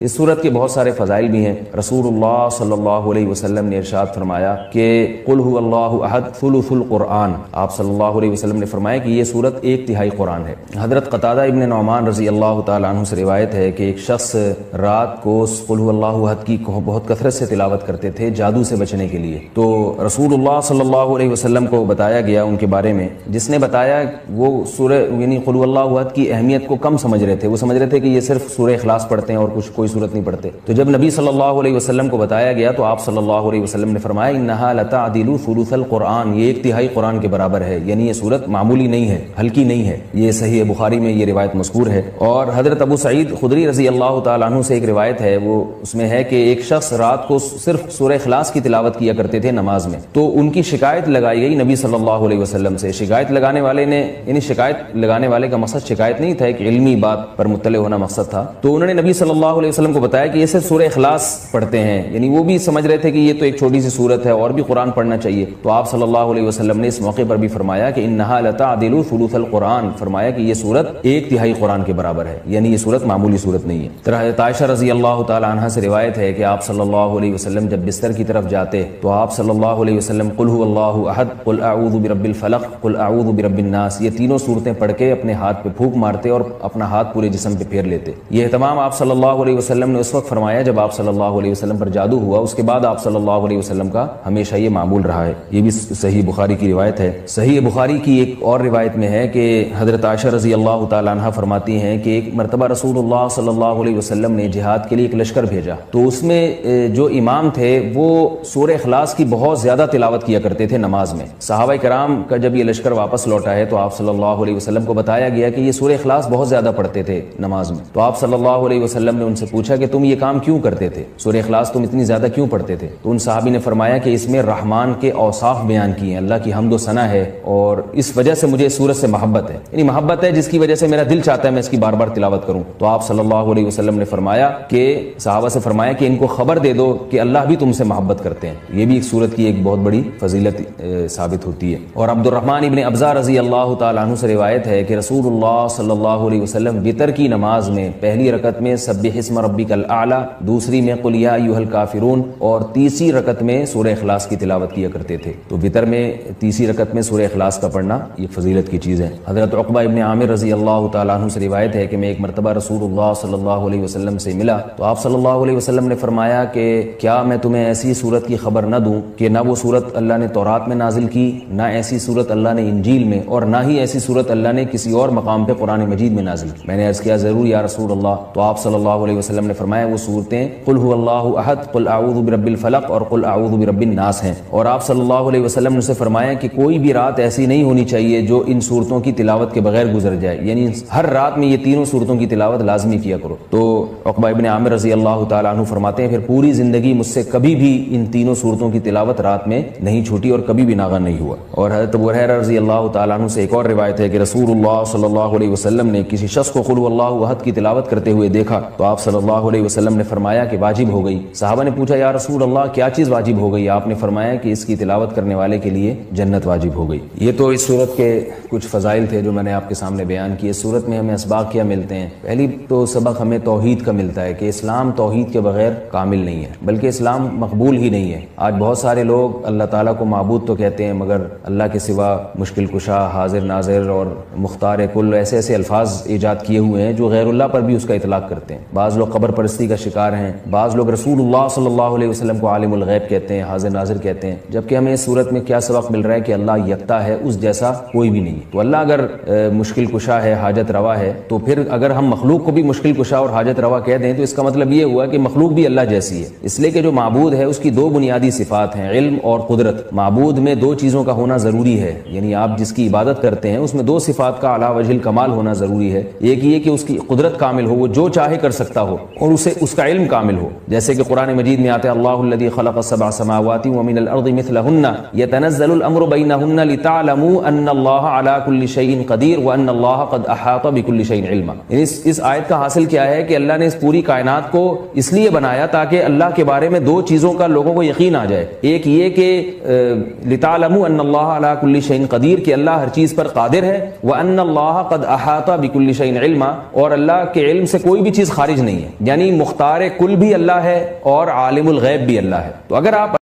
اس سورت کے بہت سارے فضائل بھی ہیں۔ رسول اللہ صلی اللہ علیہ وسلم نے ارشاد فرمایا کہ قل هو اللہ احد ثلث القرآن، آپ صلی اللہ علیہ وسلم نے فرمایا کہ یہ سورت 1/3 قرآن ہے۔ حضرت قتادہ ابن نعمان رضی اللہ تعالیٰ عنہ سے روایت ہے کہ ایک شخص رات کو قل هو اللہ احد کی بہت کثرت سے تلاوت کرتے تھے جادو سے بچنے کے لیے، تو رسول اللہ صلی اللہ علیہ وسلم کو بتایا گیا ان کے بارے میں، جس نے بتایا وہ سورہ یعنی قل هو اللہ احد کی اہمیت کو کم سمجھ رہے تھے، وہ سمجھ رہے تھے کہ یہ صرف سورہ اخلاص پڑھتے ہیں اور کوئی سورت نہیں پڑھتے۔ تو جب نبی صلی اللہ علیہ وسلم کو بتایا گیا تو آپ صلی اللہ علیہ وسلم نے فرمایا انہا لتعدل ثلث القرآن، یہ 1/3 قرآن کے برابر ہے، یعنی یہ سورت معمولی نہیں ہے، ہلکی نہیں ہے۔ یہ صحیح بخاری میں یہ روایت مذکور ہے۔ اور حضرت ابو سعید خدری رضی اللہ تعالیٰ عنہ سے ایک روایت ہے، وہ اس میں ہے کہ ایک شخص رات کو صرف سورہ اخلاص کی تلاوت کیا کرتے تھے نماز میں، تو ان کی شکایت لگائی گئی نبی صلی اللہ علیہ وسلم سے۔ شکایت لگانے والے نے یعنی شکایت لگانے والے کا مقصد شکایت نہیں تھا، ایک علمی بات پر مطلع ہونا مقصد تھا، تو انہوں نے نبی صلی اللہ علیہ وسلم کو بتایا کہ یہ صرف سورہ اخلاص پڑھتے ہیں، یعنی وہ بھی سمجھ رہے تھے کہ یہ تو ایک چھوٹی سی سورت ہے اور بھی قرآن پڑھنا چاہیے۔ تو آپ صلی اللہ علیہ وسلم نے اس موقع پر بھی فرمایا کہ انہا لتعدل ثلث القرآن، فرمایا کہ یہ سورت 1/3 قرآن کے برابر ہے، یعنی یہ سورت معمولی سورت نہیں ہے۔ حضرت عائشہ رضی اللہ تعالی عنہا سے روایت ہے کہ آپ صلی اللہ علیہ وسلم جب بستر کی طرف جاتے تو آپ صلی اللہ علیہ وسلم قل هو اللہ احد، قل اعوذ برب الفلق، قل اعوذ برب الناس، یہ تینوں صورتیں پڑھ کے اپنے ہاتھ پہ پھونک مارتے اور اپنا ہاتھ پورے جسم پہ پھیر لیتے۔ یہ اہتمام آپ صلی اللہ علیہ وسلم نے اس وقت فرمایا جب آپ صلی اللہ علیہ وسلم پر جادو ہوا، اس کے بعد آپ صلی اللہ علیہ وسلم کا ہمیشہ یہ معمول رہا ہے۔ یہ بھی صحیح بخاری کی روایت ہے۔ صحیح بخاری کی ایک اور روایت میں ہے کہ حضرت عائشہ رضی اللہ تعالی عنہا فرماتی ہیں کہ ایک مرتبہ رسول اللہ صلی اللہ علیہ وسلم نے جہاد کے لیے ایک لشکر بھیجا، تو اس میں جو امام تھے وہ سورہ اخلاص کی بہت زیادہ تلاوت کیا کرتے تھے نماز میں۔ صحابہ کرام کا جب یہ لشکر واپس لوٹا ہے تو آپ صلی اللہ علیہ وسلم کو بتایا گیا کہ یہ سورہ اخلاص بہت زیادہ پڑھتے تھے نماز میں، تو آپ صلی اللہ علیہ وسلم نے ان سے پوچھا کہ تم یہ کام کیوں کرتے تھے، سورہ اخلاص تم اتنی زیادہ کیوں پڑھتے تھے؟ تو ان صحابی نے فرمایا کہ اس میں رحمان کے اوصاف بیان کیے ہیں، اللہ کی حمد و ثنا ہے اور اس وجہ سے مجھے اس سورت سے محبت ہے، یعنی محبت ہے جس کی وجہ سے میرا دل چاہتا ہے میں اس کی بار بار تلاوت کروں۔ تو آپ صلی اللہ علیہ وسلم نے فرمایا کہ صحابہ سے فرمایا کہ ان کو خبر دے دو کہ اللہ بھی تم سے محبت کرتے ہیں۔ یہ بھی ایک سورت کی ایک بہت بڑی فضیلت ثابت ہوتی ہے۔ اور عبد الرحمن ابن ابزہ رضی اللہ تعالیٰ عنہ سے روایت ہے کہ رسول اللہ صلی اللہ علیہ وسلم وتر کی نماز میں پہلی رکعت میں سبح اسم ربک الاعلی، دوسری میں قل یا ایھا الکافرون اور تیسری رکعت میں سورہ اخلاص کی تلاوت کیا کرتے تھے۔ تو وتر میں تیسری رکعت میں سورہ اخلاص کا پڑھنا یہ فضیلت کی چیز ہے۔ حضرت عقبہ ابن عامر رضی اللہ تعالیٰ عنہ سے روایت ہے کہ میں ایک مرتبہ رسول اللہ صلی اللہ علیہ وسلم سے ملا تو آپ صلی اللہ علیہ وسلم نے فرمایا کہ کیا میں تمہیں ایسی صورت کی خبر نہ دوں کہ نہ وہ صورت اللہ نے تورات میں نازل کی، نہ ایسی صورت اللہ نے انجیل میں، اور نہ ہی ایسی صورت اللہ نے کسی اور مقام پہ قرآن مجید میں نازل کی؟ میں نے عرض کیا ضرور یا رسول اللہ۔ تو آپ صلی اللہ علیہ وسلم نے فرمایا وہ صورتیں قل هو اللہ احد، قل اعوذ برب الفلق اور قل اعوذ برب الناس ہیں۔ اور آپ صلی اللہ علیہ وسلم نے اسے فرمایا کہ کوئی بھی رات ایسی نہیں ہونی چاہیے جو ان صورتوں کی تلاوت کے بغیر گزر جائے، یعنی ہر رات میں یہ تینوں صورتوں کی تلاوت لازمی کیا کرو۔ تو عقبہ ابن عامر رضی اللہ تعالیٰ عنہ فرماتے ہیں پھر پوری زندگی مجھ سے کبھی بھی ان تینوں صورتوں کی تلاوت رات میں نہیں چھوٹی اور کبھی بھی ناغہ نہیں ہوا۔ اور حضرت ابو ہریرہ رضی اللہ تعالیٰ عنہ سے ایک اور روایت ہے کہ رسول اللہ صلی اللہ علیہ وسلم نے کسی شخص کو قل اللہ احد کی تلاوت کرتے ہوئے دیکھا تو آپ صلی اللہ علیہ وسلم نے فرمایا کہ واجب ہو گئی۔ صحابہ نے پوچھا یا رسول اللہ کیا چیز واجب ہو گئی؟ آپ نے فرمایا کہ اس کی تلاوت کرنے والے کے لیے جنت واجب ہو گئی۔ یہ تو اس صورت کے کچھ فضائل تھے جو میں نے آپ کے سامنے بیان کیے۔ اس صورت میں ہمیں اسباق کیا ملتے ہیں؟ پہلی تو سبق ہمیں توحید کا ملتا ہے کہ اسلام توحید کے بغیر کامل نہیں ہے، بلکہ اسلام مقبول ہی نہیں ہے۔ آج بہت سارے لوگ اللہ تعالیٰ کو معبود تو کہتے ہیں مگر اللہ کے سوا مشکل کشا، حاضر ناظر اور مختار کل ایسے ایسے الفاظ ایجاد کیے ہوئے ہیں جو غیر اللہ پر بھی اس کا اطلاق کرتے ہیں۔ بعض لوگ قبر پرستی کا شکار ہیں، بعض لوگ رسول اللہ صلی اللہ علیہ وسلم کو عالم الغیب کہتے ہیں، حاضر ناظر کہتے ہیں، جبکہ ہمیں اس صورت میں کیا سبق مل رہا ہے کہ اللہ یکتا ہے، اس جیسا کوئی بھی نہیں۔ تو اللہ اگر مشکل کشا ہے، حاجت روا ہے، تو پھر اگر ہم مخلوق کو بھی مشکل کشا اور حاجت روا کہہ دیں تو اس کا مطلب یہ ہوا کہ مخلوق بھی اللہ جیسی ہے۔ اس لیے کہ جو معبود ہے اس کی دو بنیادی صفات ہیں، علم اور قدرت۔ معبود میں دو چیزوں کا ہونا ضروری ہے، یعنی آپ جس کی عبادت کرتے ہیں اس میں دو صفات کا اعلیٰ وجہ الکمال ہونا ضروری ہے۔ ایک یہ کہ اس کی قدرت کامل ہو، وہ جو چاہے کر سکتا ہو، اور اسے اس کا علم کامل ہو، جیسے کہ قرآن مجید میں آتا ہے اللہ الذی خلق السبع سماوات ومن الارض مثلہن یتنزل الامر بینہن لتعلموا ان اللہ علی کل شیء قدیر وان اللہ قد احاط بکل شیء علما۔ اس آیت کا حاصل کیا ہے کہ اللہ نے اس پوری کائنات کو اس لیے بنایا تاکہ اللہ کے بارے میں دو چیزوں کا لوگوں کو یقین آ جائے۔ ایک یہ کہ لتعلموا ان اللہ علی کل شیء قدیر، کہ اللہ ہر چیز پر قادر ہے، وان اللہ قد احاط بکل شیء علما، اور اللہ کے علم سے کوئی بھی چیز خارج نہیں ہے۔ یعنی مختار کل بھی اللہ ہے اور عالم الغیب بھی اللہ ہے. تو اگر آپ